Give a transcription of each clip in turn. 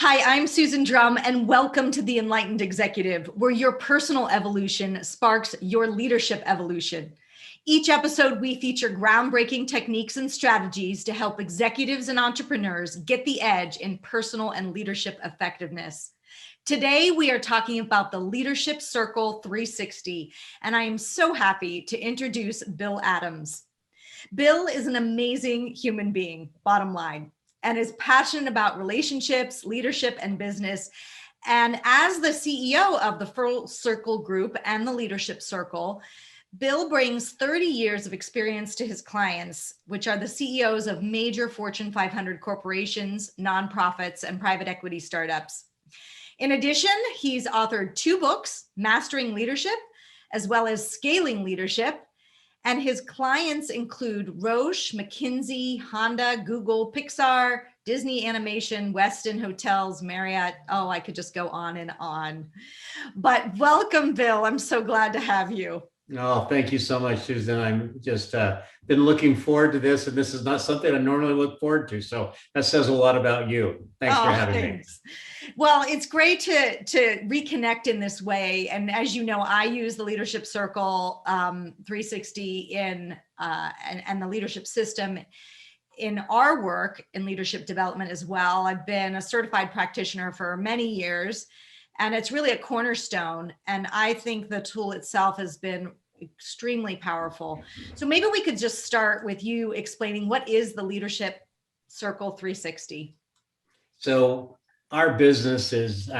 Hi, I'm Susan Drumm, and welcome to The Enlightened Executive, where your personal evolution sparks your leadership evolution. Each episode, we feature groundbreaking techniques and strategies to help executives and entrepreneurs get the edge in personal and leadership effectiveness. Today, we are talking about the Leadership Circle 360, and I am so happy to introduce Bill Adams. Bill is an amazing human being, bottom line, and is passionate about relationships, leadership, and business. And as the CEO of the Full Circle Group and the Leadership Circle, Bill brings 30 years of experience to his clients, which are the CEOs of major Fortune 500 corporations, nonprofits, and private equity startups. In addition, he's authored 2 books, Mastering Leadership, as well as Scaling Leadership. And his clients include Roche, McKinsey, Honda, Google, Pixar, Disney Animation, Westin Hotels, Marriott. Oh, I could just go on and on. But welcome, Bill. I'm so glad to have you. Oh, thank you so much, Susan. I'm just been looking forward to this, and this is not something I normally look forward to. So that says a lot about you. Thanks for having me. Well, it's great to reconnect in this way. And as you know, I use the Leadership Circle 360 and the leadership system in our work in leadership development as well. I've been a certified practitioner for many years, and it's really a cornerstone. And I think the tool itself has been extremely powerful. So maybe we could just start with you explaining what is the Leadership Circle 360. So our business is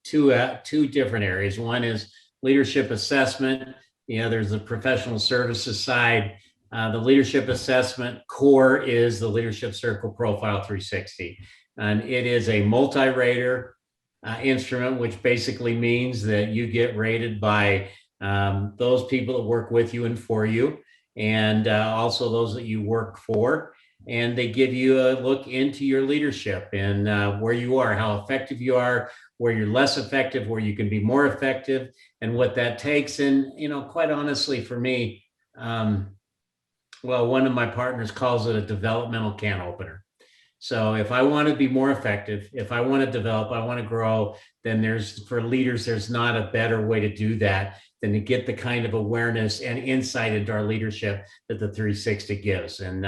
two different areas. One is leadership assessment. There's the professional services side. The leadership assessment core is the Leadership Circle Profile 360. And it is a multi-rater instrument, which basically means that you get rated by those people that work with you and for you, and also those that you work for. And they give you a look into your leadership and where you are, how effective you are, where you're less effective, where you can be more effective, and what that takes. And, quite honestly, for me, one of my partners calls it a developmental can opener. So if I want to be more effective, if I want to develop, I want to grow, then for leaders, there's not a better way to do that than to get the kind of awareness and insight into our leadership that the 360 gives. And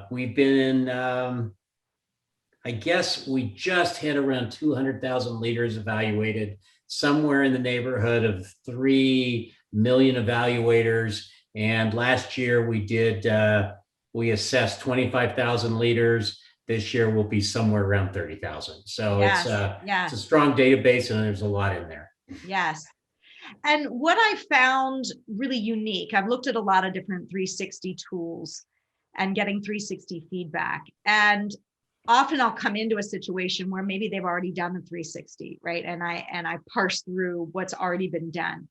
we've been I guess we just hit around 200,000 leaders evaluated, somewhere in the neighborhood of 3 million evaluators. And last year we assessed 25,000 leaders. This year will be somewhere around 30,000. So yes, it's a strong database, and there's a lot in there. Yes. And what I found really unique, I've looked at a lot of different 360 tools and getting 360 feedback. And often I'll come into a situation where maybe they've already done the 360, right? And I parse through what's already been done.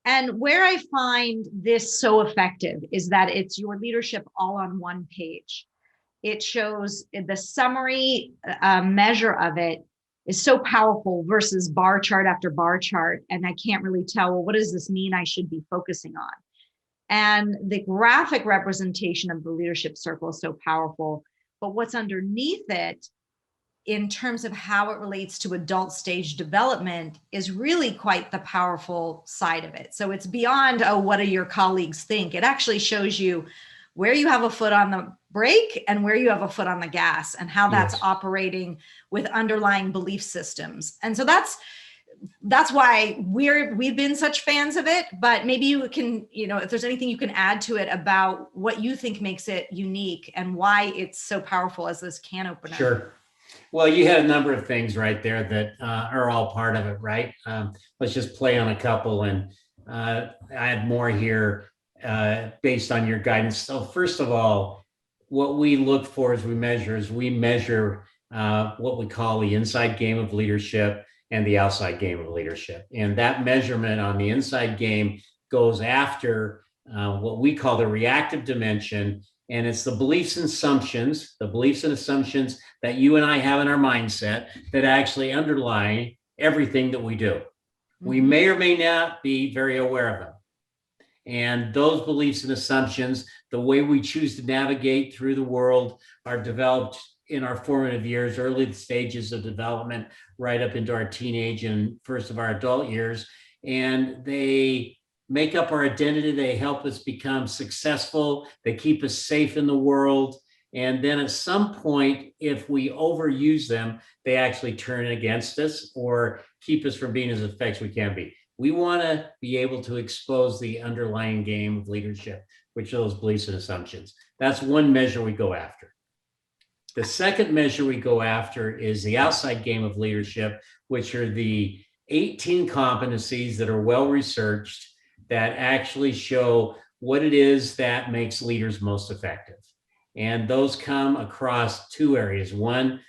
And where I find this so effective is that it's your leadership all on one page. It shows the summary measure of it is so powerful versus bar chart after bar chart. And I can't really tell, well, what does this mean I should be focusing on? And the graphic representation of the Leadership Circle is so powerful. But what's underneath it, in terms of how it relates to adult stage development, is really quite the powerful side of it. So it's beyond, oh, what do your colleagues think? It actually shows you where you have a foot on the brake and where you have a foot on the gas, and how that's operating with underlying belief systems. And so that's why we've been such fans of it. But maybe you can, if there's anything you can add to it about what you think makes it unique and why it's so powerful as this can opener. Sure. Well, you had a number of things right there that are all part of it, right? Let's just play on a couple and add more here based on your guidance. So first of all, what we look for as we measure what we call the inside game of leadership and the outside game of leadership. And that measurement on the inside game goes after what we call the reactive dimension. And it's the beliefs and assumptions that you and I have in our mindset that actually underlie everything that we do. Mm-hmm. We may or may not be very aware of them. And those beliefs and assumptions, the way we choose to navigate through the world, are developed in our formative years, early stages of development, right up into our teenage and first of our adult years. And they make up our identity. They help us become successful. They keep us safe in the world. And then at some point, if we overuse them, they actually turn against us or keep us from being as effective as we can be. We want to be able to expose the underlying game of leadership, which are those beliefs and assumptions. That's one measure we go after. The second measure we go after is the outside game of leadership, which are the 18 competencies that are well researched that actually show what it is that makes leaders most effective. And those come across two areas. One,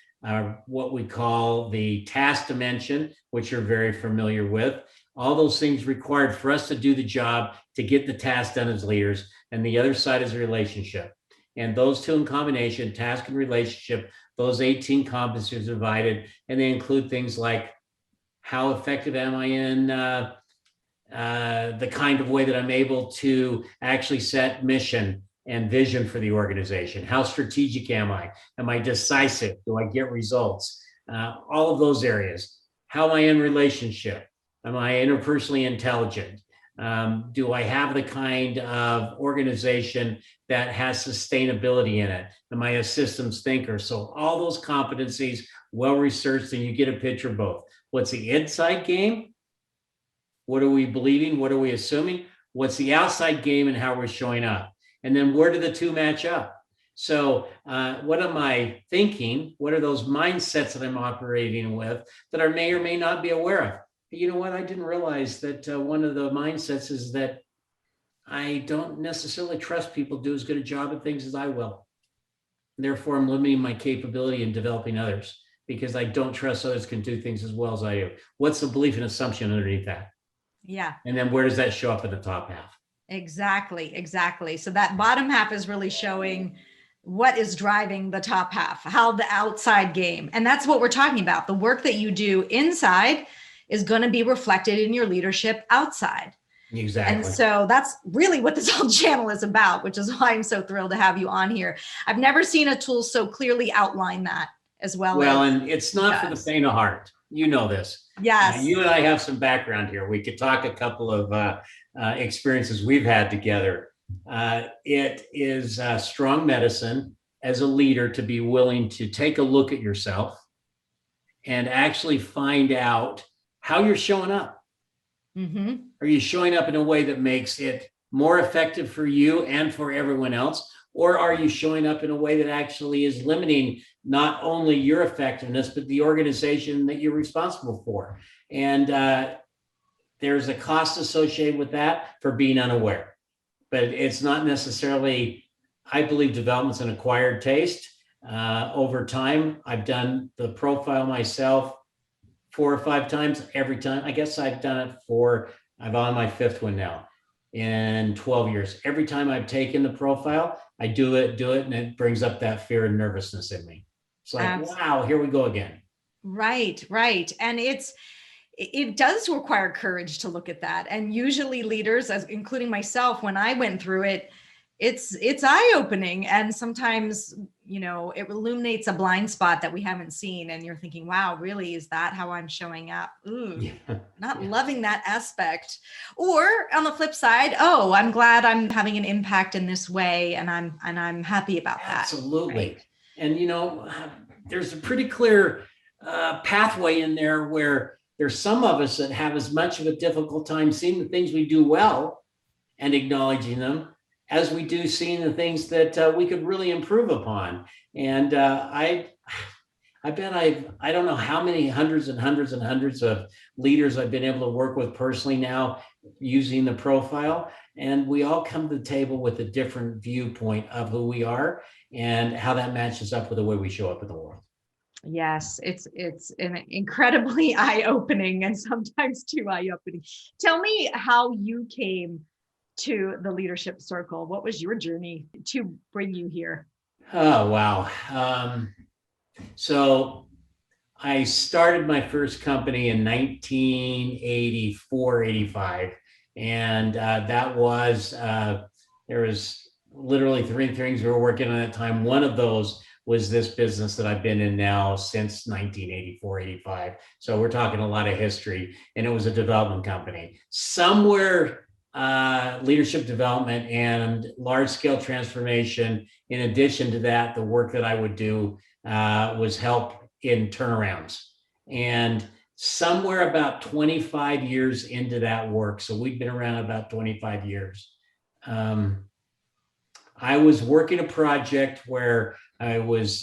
what we call the task dimension, which you're very familiar with. All those things required for us to do the job to get the task done as leaders. And the other side is relationship. And those two in combination, task and relationship, those 18 competencies are divided, and they include things like how effective am I in the kind of way that I'm able to actually set mission and vision for the organization? How strategic am I? Am I decisive? Do I get results? All of those areas. How am I in relationship? Am I interpersonally intelligent? Do I have the kind of organization that has sustainability in it? Am I a systems thinker? So all those competencies, well researched, and you get a picture of both. What's the inside game? What are we believing? What are we assuming? What's the outside game and how we're showing up? And then where do the two match up? So what am I thinking? What are those mindsets that I'm operating with that I may or may not be aware of? You know what? I didn't realize that one of the mindsets is that I don't necessarily trust people to do as good a job at things as I will. Therefore, I'm limiting my capability in developing others because I don't trust others can do things as well as I do. What's the belief and assumption underneath that? Yeah. And then where does that show up in the top half? Exactly. Exactly. So that bottom half is really showing what is driving the top half, how the outside game. And that's what we're talking about. The work that you do inside is going to be reflected in your leadership outside. Exactly. And so that's really what this whole channel is about, which is why I'm so thrilled to have you on here. I've never seen a tool so clearly outline that as well. Well, and it's not for the faint of heart. You know this. Yes. You and I have some background here. We could talk a couple of experiences we've had together. It is strong medicine as a leader to be willing to take a look at yourself and actually find out how you're showing up. Mm-hmm. Are you showing up in a way that makes it more effective for you and for everyone else? Or are you showing up in a way that actually is limiting not only your effectiveness, but the organization that you're responsible for? And there's a cost associated with that for being unaware. But it's not necessarily, I believe, development's an acquired taste. Over time, I've done the profile myself 4 or 5 times. Every time, I guess I've done it I'm on my 5th one now in 12 years. Every time I've taken the profile, I do it, and it brings up that fear and nervousness in me. It's like, Absolutely. Wow, here we go again. Right. And it does require courage to look at that. And usually leaders, including myself, when I went through it, it's eye-opening. And sometimes, it illuminates a blind spot that we haven't seen. And you're thinking, wow, really, is that how I'm showing up? Ooh, not loving that aspect. Or on the flip side, oh, I'm glad I'm having an impact in this way. And I'm happy about that. Absolutely. Right? And, there's a pretty clear pathway in there where there's some of us that have as much of a difficult time seeing the things we do well and acknowledging them as we do seeing the things that we could really improve upon. And I bet I don't know how many hundreds and hundreds and hundreds of leaders I've been able to work with personally now using the profile. And we all come to the table with a different viewpoint of who we are and how that matches up with the way we show up in the world. Yes, it's an incredibly eye-opening and sometimes too eye-opening. Tell me how you came to the leadership circle. What was your journey to bring you here? Oh, wow. So I started my first company in 1984, 85. And that was, there was literally 3 things we were working on at that time. One of those was this business that I've been in now since 1984, 85. So we're talking a lot of history, and it was a development company. Somewhere leadership development and large scale transformation. In addition to that, the work that I would do was help in turnarounds. And somewhere about 25 years into that work, so we've been around about 25 years, I was working a project where I was,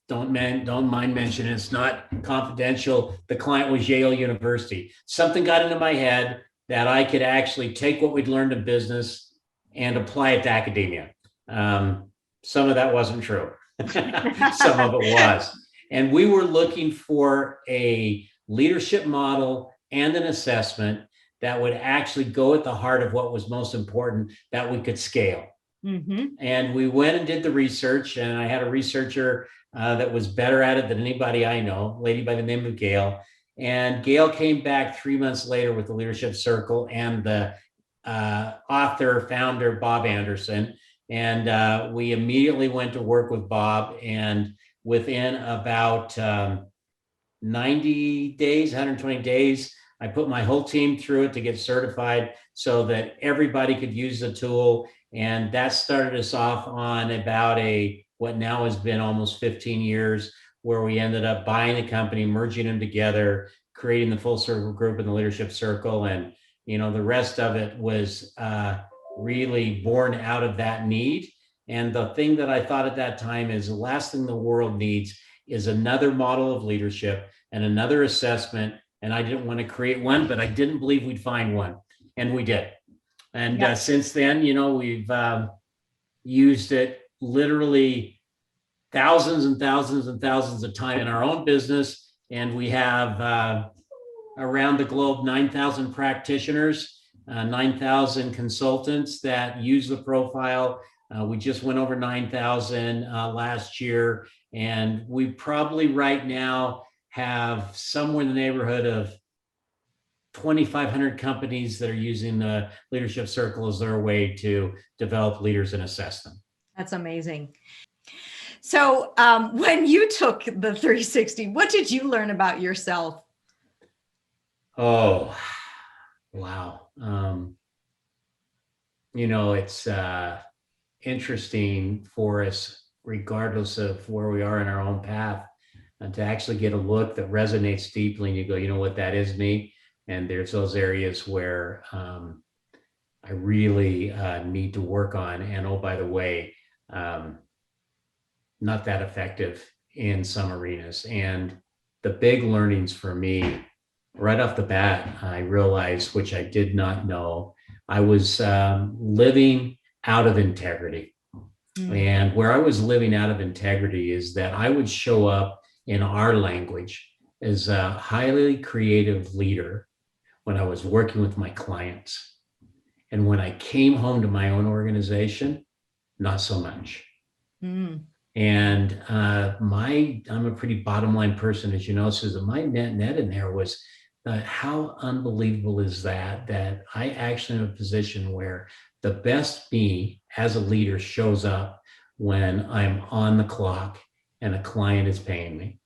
don't mind mentioning, it's not confidential. The client was Yale University. Something got into my head that I could actually take what we'd learned in business and apply it to academia. Some of that wasn't true. Some of it was. And we were looking for a leadership model and an assessment that would actually go at the heart of what was most important, that we could scale. Mm-hmm. And we went and did the research, and I had a researcher that was better at it than anybody I know, a lady by the name of Gail. And Gail came back 3 months later with the Leadership Circle and the author, founder, Bob Anderson. And we immediately went to work with Bob. And within about 90 days, 120 days, I put my whole team through it to get certified so that everybody could use the tool. And that started us off on about what now has been almost 15 years, where we ended up buying the company, merging them together, creating the Full Circle Group and the Leadership Circle. And, the rest of it was really born out of that need. And the thing that I thought at that time is the last thing the world needs is another model of leadership and another assessment. And I didn't want to create one, but I didn't believe we'd find one. And we did. And since then, we've used it literally thousands and thousands and thousands of times in our own business. And we have around the globe 9,000 practitioners, 9,000 consultants that use the profile. We just went over 9,000 last year. And we probably right now have somewhere in the neighborhood of 2,500 companies that are using the Leadership Circle as their way to develop leaders and assess them. That's amazing. So when you took the 360, what did you learn about yourself? Oh, wow. It's interesting for us, regardless of where we are in our own path, and to actually get a look that resonates deeply. And you go, you know what, that is me. And there's those areas where I really need to work on. And oh, by the way, not that effective in some arenas. And the big learnings for me, right off the bat, I realized, which I did not know, I was living out of integrity. And where I was living out of integrity is that I would show up in our language as a highly creative leader when I was working with my clients. And when I came home to my own organization, not so much. And I'm a pretty bottom line person, as you know, so my net in there was how unbelievable is that I actually am in a position where the best me as a leader shows up when I'm on the clock and a client is paying me.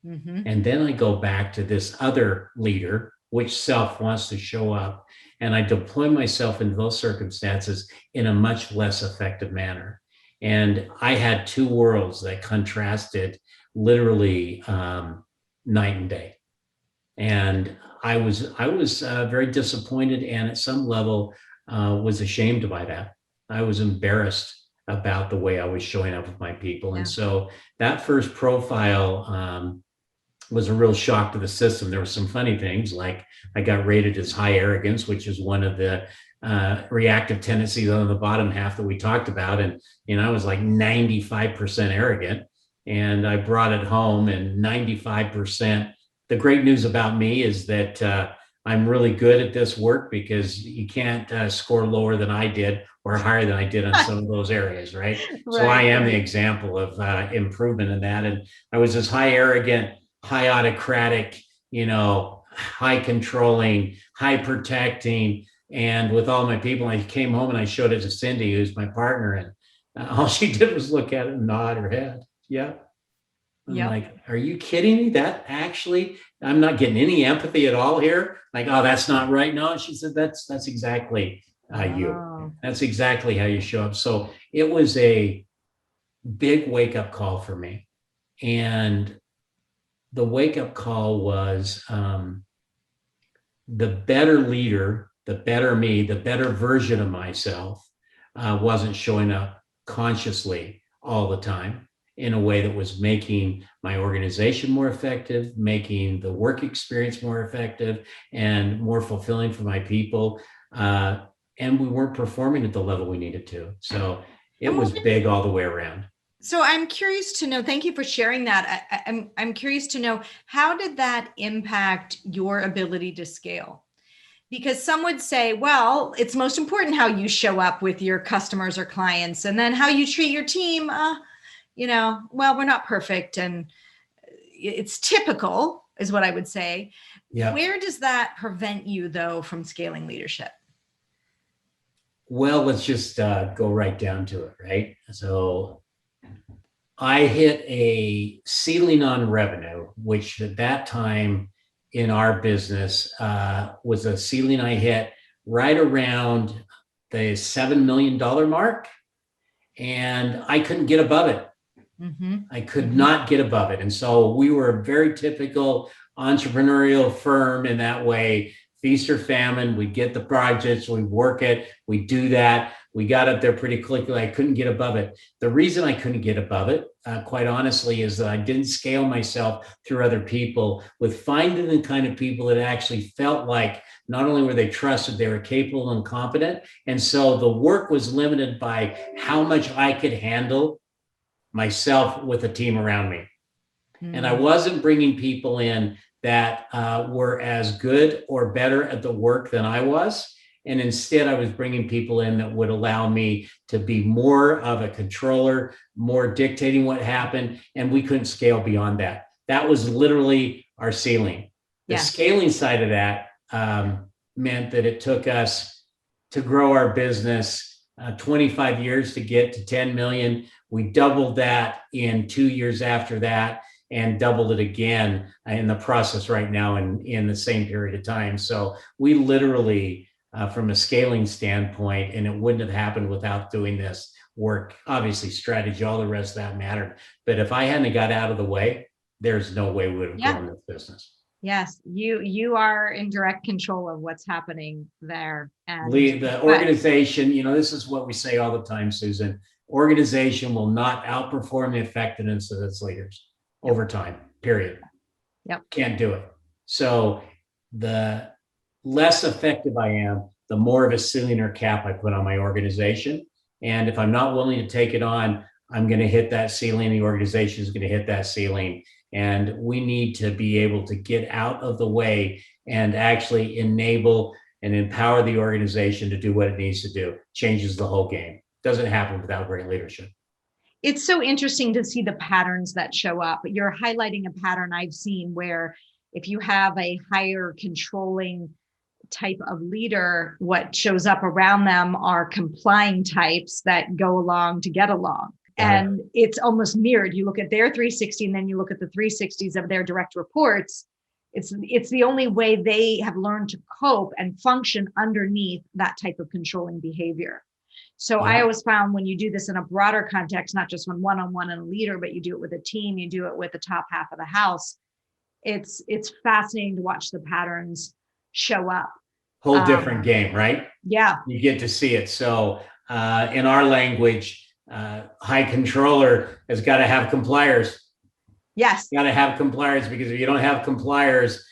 And then I go back to this other leader, which self wants to show up, and I deploy myself into those circumstances in a much less effective manner. And I had two worlds that contrasted literally night and day. And I was very disappointed, and at some level was ashamed by that. I was embarrassed about the way I was showing up with my people. And so that first profile was a real shock to the system. There were some funny things, like I got rated as high arrogance, which is one of the reactive tendencies on the bottom half that we talked about. And I was like 95% arrogant, and I brought it home, and 95%. The great news about me is that I'm really good at this work, because you can't score lower than I did or higher than I did on some of those areas, right? So I am the example of improvement in that. And I was this high arrogant, high autocratic, high controlling, high protecting, and with all my people. I came home and I showed it to Cindy, who's my partner, and all she did was look at it and nod her head. Yeah. I'm Yep. like, are you kidding me? That actually, I'm not getting any empathy at all here. Like, oh, that's not right. No, she said, that's exactly you. Oh. That's exactly how you show up. So it was a big wake up call for me. And the wake up call was the better leader, the better me, the better version of myself wasn't showing up consciously all the time in a way that was making my organization more effective, making the work experience more effective and more fulfilling for my people. And we weren't performing at the level we needed to. So it was big all the way around. So I'm curious to know, thank you for sharing that. I'm curious to know, how did that impact your ability to scale? Because some would say, well, it's most important how you show up with your customers or clients, and then how you treat your team. Well, we're not perfect, and it's typical, is what I would say. Yeah. Where does that prevent you, though, from scaling leadership? Well, let's just go right down to it, right? So I hit a ceiling on revenue, which at that time in our business was a ceiling I hit right around the $7 million mark. And I couldn't get above it. Mm-hmm. I could not get above it. And so we were a very typical entrepreneurial firm in that way, feast or famine. We'd get the projects, we'd work it, we'd do that. We got up there pretty quickly. I couldn't get above it. The reason I couldn't get above it, quite honestly, is that I didn't scale myself through other people with finding the kind of people that actually felt like not only were they trusted, they were capable and competent. And so the work was limited by how much I could handle myself with a team around me. And I wasn't bringing people in that were as good or better at the work than I was. And instead, I was bringing people in that would allow me to be more of a controller, more dictating what happened. And we couldn't scale beyond that. That was literally our ceiling. The scaling side of that meant that it took us to grow our business 25 years to get to 10 million. We doubled that in 2 years after that, and doubled it again in the process right now in the same period of time. So we literally, from a scaling standpoint, and it wouldn't have happened without doing this work, obviously strategy, all the rest of that mattered. But if I hadn't got out of the way, there's no way we would have grown this business. Yes, you are in direct control of what's happening there. And the organization, this is what we say all the time, Susan. Organization will not outperform the effectiveness of its leaders over time, period. Yep. Can't do it. So the less effective I am, the more of a ceiling or cap I put on my organization. And if I'm not willing to take it on, I'm going to hit that ceiling. The organization is going to hit that ceiling. And we need to be able to get out of the way and actually enable and empower the organization to do what it needs to do. Changes the whole game. Doesn't happen without great leadership. It's so interesting to see the patterns that show up. You're highlighting a pattern I've seen where if you have a higher controlling type of leader, what shows up around them are complying types that go along to get along. And it's almost mirrored. You look at their 360 and then you look at the 360s of their direct reports. It's the only way they have learned to cope and function underneath that type of controlling behavior. So I always found when you do this in a broader context, not just when one-on-one and a leader, but you do it with a team, you do it with the top half of the house. It's fascinating to watch the patterns show up. Whole different game, right? Yeah. You get to see it. So in our language, high controller has got to have compliers. Yes. Got to have compliers, because if you don't have compliers,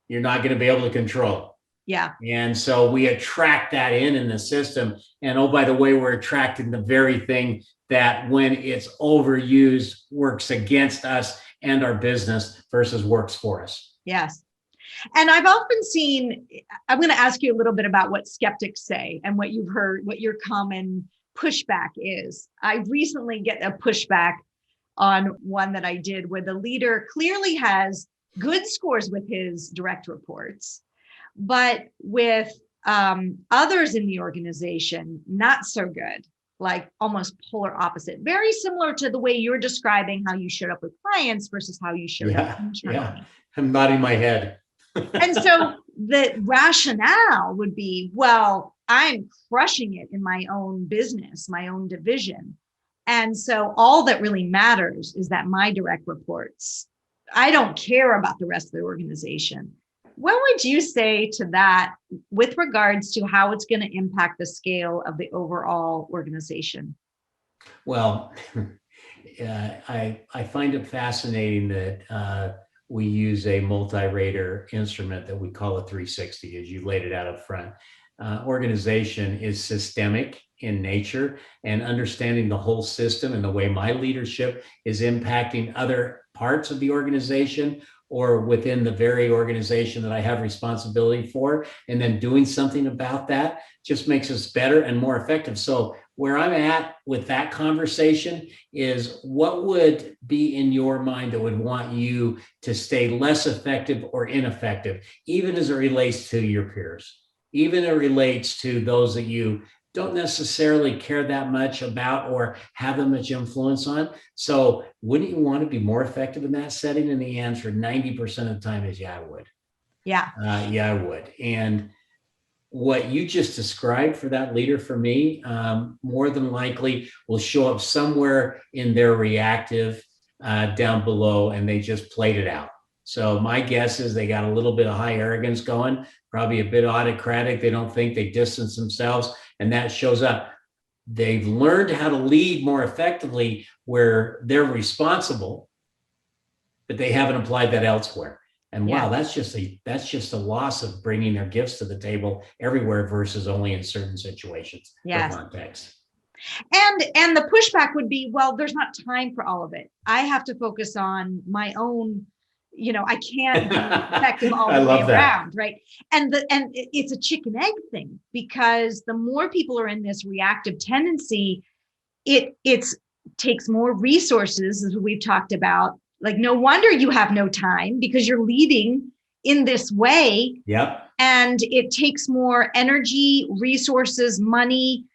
you're not going to be able to control. Yeah. And so we attract that in the system. And oh, by the way, we're attracting the very thing that when it's overused works against us and our business versus works for us. Yes. And I've often seen, I'm going to ask you a little bit about what skeptics say and what you've heard, what your common pushback is. I recently get a pushback on one that I did where the leader clearly has good scores with his direct reports, but with others in the organization, not so good. like almost polar opposite, very similar to the way you're describing how you showed up with clients versus how you showed up Yeah. Yeah. internally. I'm nodding my head. And so the rationale would be, well, I'm crushing it in my own business, my own division. And so all that really matters is that my direct reports, I don't care about the rest of the organization. What would you say to that with regards to how it's going to impact the scale of the overall organization? Well, I find it fascinating that we use a multi-rater instrument that we call a 360, as you laid it out up front. Organization is systemic in nature, and understanding the whole system and the way my leadership is impacting other parts of the organization or within the very organization that I have responsibility for, and then doing something about that just makes us better and more effective. So where I'm at with that conversation is, what would be in your mind that would want you to stay less effective or ineffective, even as it relates to your peers, even as it relates to those that you don't necessarily care that much about or have that much influence on. So wouldn't you want to be more effective in that setting? And the answer 90% of the time is, yeah, I would. Yeah. Yeah, I would. And what you just described for that leader, for me, more than likely will show up somewhere in their reactive down below, and they just played it out. So my guess is they got a little bit of high arrogance going, probably a bit autocratic. They don't think, they distance themselves, and that shows up. They've learned how to lead more effectively where they're responsible, but they haven't applied that elsewhere. And wow, that's just a loss of bringing their gifts to the table everywhere versus only in certain situations or contexts. And the pushback would be, well, there's not time for all of it. I have to focus on my own, I can't be effective all the way around, right? And it's a chicken egg thing, because the more people are in this reactive tendency, it takes more resources, as we've talked about. Like, no wonder you have no time, because you're leading in this way. Yep. And it takes more energy, resources, money,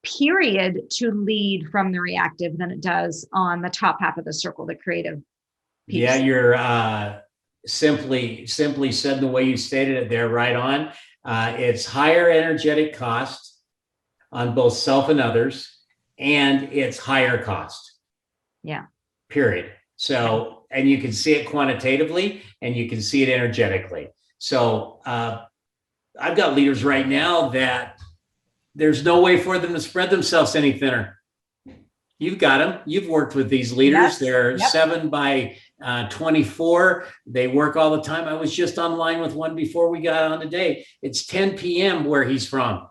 period, to lead from the reactive than it does on the top half of the circle, the creative piece. Yeah, you're simply said the way you stated it there, right on. It's higher energetic cost on both self and others, and it's higher cost. Yeah. Period. So, and you can see it quantitatively and you can see it energetically. So I've got leaders right now that there's no way for them to spread themselves any thinner. You've got them. You've worked with these leaders. Yes. They're 7 by 24. They work all the time. I was just online with one before we got on today. It's 10 p.m. where he's from.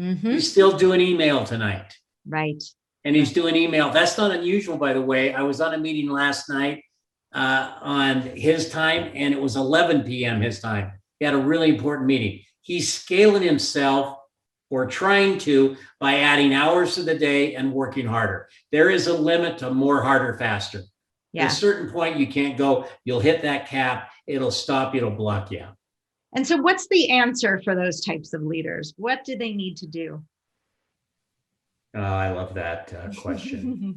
Mm-hmm. He's still doing email tonight. Right. And he's doing email. That's not unusual, by the way. I was on a meeting last night on his time, and it was 11 p.m. his time. He had a really important meeting. He's scaling himself, or trying to, by adding hours to the day and working harder. There is a limit to more, harder, faster. Yeah. At a certain point, you can't go. You'll hit that cap. It'll stop you. It'll block you out. And so what's the answer for those types of leaders? What do they need to do? Oh, I love that question.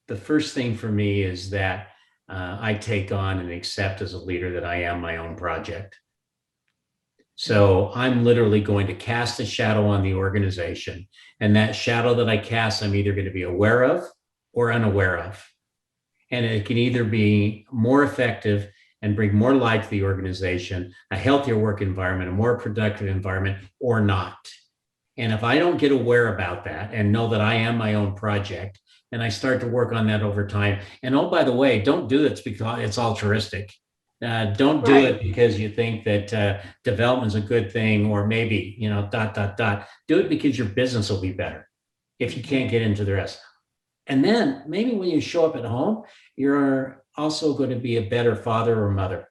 The first thing for me is that I take on and accept as a leader that I am my own project. So I'm literally going to cast a shadow on the organization. And that shadow that I cast, I'm either going to be aware of or unaware of. And it can either be more effective and bring more light to the organization, a healthier work environment, a more productive environment, or not. And if I don't get aware about that and know that I am my own project, and I start to work on that over time, and oh, by the way, don't do this because it's altruistic. Don't do it because you think that development is a good thing, or maybe, Do it because your business will be better if you can't get into the rest. And then maybe when you show up at home, you're also going to be a better father or mother.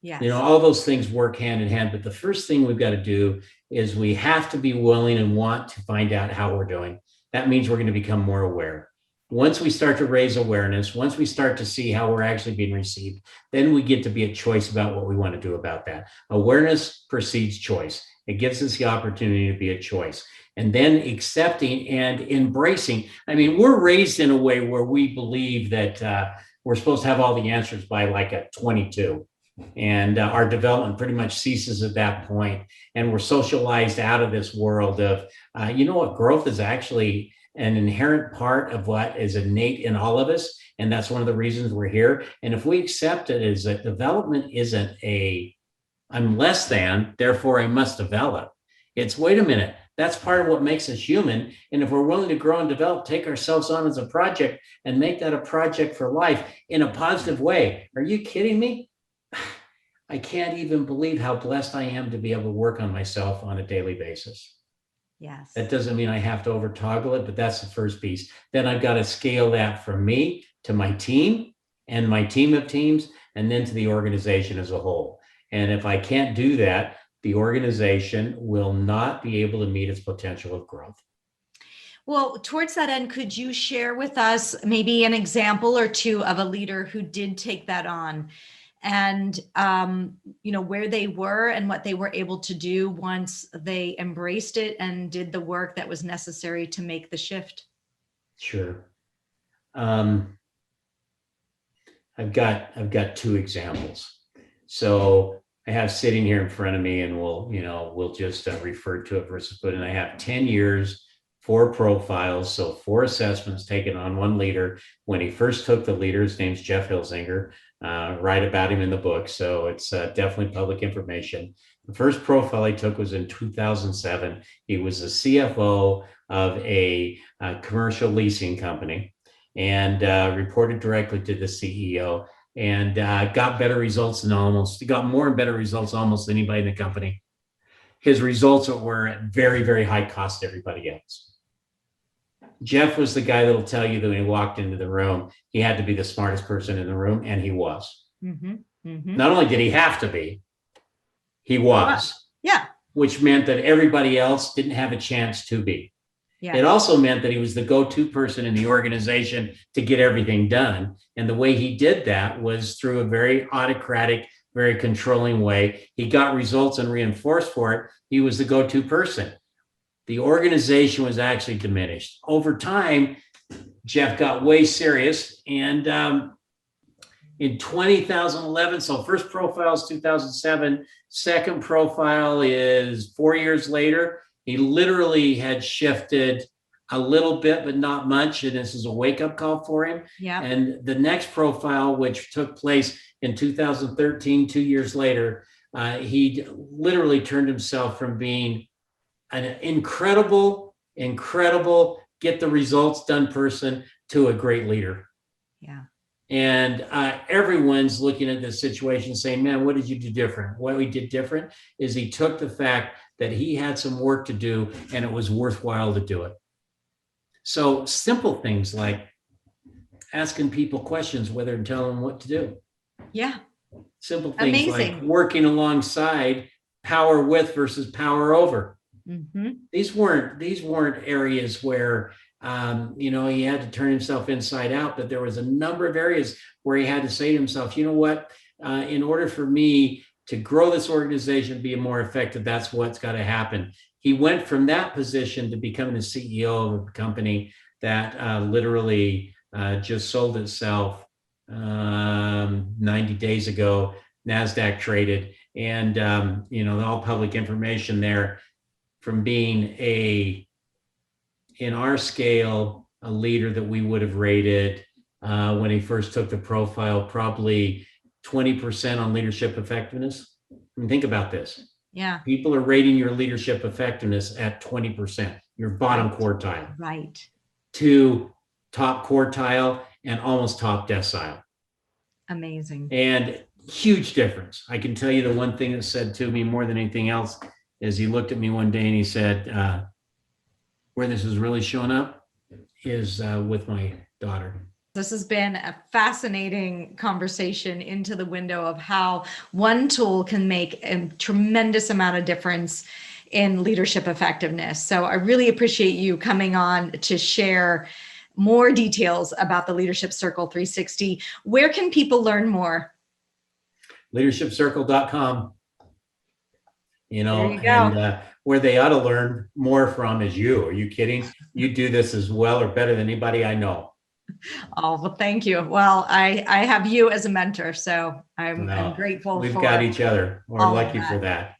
Yes. All those things work hand in hand. But the first thing we've got to do is we have to be willing and want to find out how we're doing. That means we're going to become more aware. Once we start to raise awareness, once we start to see how we're actually being received, then we get to be a choice about what we want to do about that. Awareness precedes choice. It gives us the opportunity to be a choice. and then accepting and embracing. I mean, we're raised in a way where we believe that we're supposed to have all the answers by like at 22. And our development pretty much ceases at that point. And we're socialized out of this world of, you know what, growth is actually an inherent part of what is innate in all of us. And that's one of the reasons we're here. And if we accept it as that development isn't I'm less than, therefore I must develop. It's, wait a minute, that's part of what makes us human. And if we're willing to grow and develop, take ourselves on as a project and make that a project for life in a positive way. Are you kidding me? I can't even believe how blessed I am to be able to work on myself on a daily basis. Yes. That doesn't mean I have to over toggle it, but that's the first piece. Then I've got to scale that from me to my team and my team of teams, and then to the organization as a whole. And if I can't do that, the organization will not be able to meet its potential of growth. Well, towards that end, could you share with us maybe an example or two of a leader who did take that on, and where they were and what they were able to do once they embraced it and did the work that was necessary to make the shift? Sure. I've got two examples. So I have sitting here in front of me, and we'll just refer to it versus put in. I have 10 years, 4 profiles, so 4 assessments taken on one leader. When he first took the leader, his name's Jeff Hilsinger. Write about him in the book, so it's definitely public information. The first profile I took was in 2007. He was the CFO of a commercial leasing company, and reported directly to the CEO, and got more and better results than almost anybody in the company. His results were at very, very high cost to everybody else. Jeff was the guy that'll tell you that when he walked into the room, he had to be the smartest person in the room, and he was. Mm-hmm. Mm-hmm. Not only did he have to be, he was. Yeah. Which meant that everybody else didn't have a chance to be. Yeah. It also meant that he was the go-to person in the organization to get everything done. And the way he did that was through a very autocratic, very controlling way. He got results and reinforced for it. He was the go-to person. The organization was actually diminished. Over time, Jeff got way serious. And in 2011, so first profile is 2007, second profile is 4 years later. He literally had shifted a little bit, but not much. And this is a wake-up call for him. Yeah. And the next profile, which took place in 2013, 2 years later, he literally turned himself from being an incredible, get the results done person to a great leader. Yeah. And everyone's looking at this situation saying, man, what did you do different? What we did different is he took the fact that he had some work to do and it was worthwhile to do it. So simple things like asking people questions, whether and telling them what to do. Yeah. Simple things Amazing. like working alongside, power with versus power over. Mm-hmm. These weren't areas where he had to turn himself inside out, but there was a number of areas where he had to say to himself, you know what, in order for me to grow this organization, be more effective, that's what's got to happen. He went from that position to becoming the CEO of a company that literally just sold itself 90 days ago, NASDAQ traded, and all public information there, from being in our scale, a leader that we would have rated when he first took the profile, probably 20% on leadership effectiveness. I mean, think about this. Yeah. People are rating your leadership effectiveness at 20%, your bottom quartile. Right. To top quartile and almost top decile. Amazing. And huge difference. I can tell you the one thing that said to me more than anything else is he looked at me one day and he said, where this is really showing up is with my daughter. This has been a fascinating conversation into the window of how one tool can make a tremendous amount of difference in leadership effectiveness. So I really appreciate you coming on to share more details about the Leadership Circle 360. Where can people learn more? Leadershipcircle.com. There you go. And where they ought to learn more from is you. Are you kidding? You do this as well or better than anybody I know. Oh, well, thank you. Well, I have you as a mentor, so I'm grateful We've for got each other. We're all of lucky that. for that.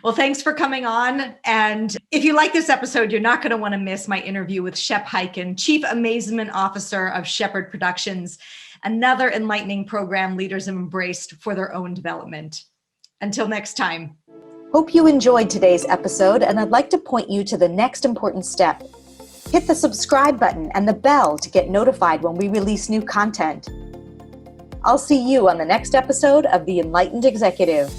Well, thanks for coming on. And if you like this episode, you're not going to want to miss my interview with Shep Hyken, Chief Amazement Officer of Shepherd Productions, another enlightening program leaders have embraced for their own development. Until next time. Hope you enjoyed today's episode, and I'd like to point you to the next important step. Hit the subscribe button and the bell to get notified when we release new content. I'll see you on the next episode of The Enlightened Executive.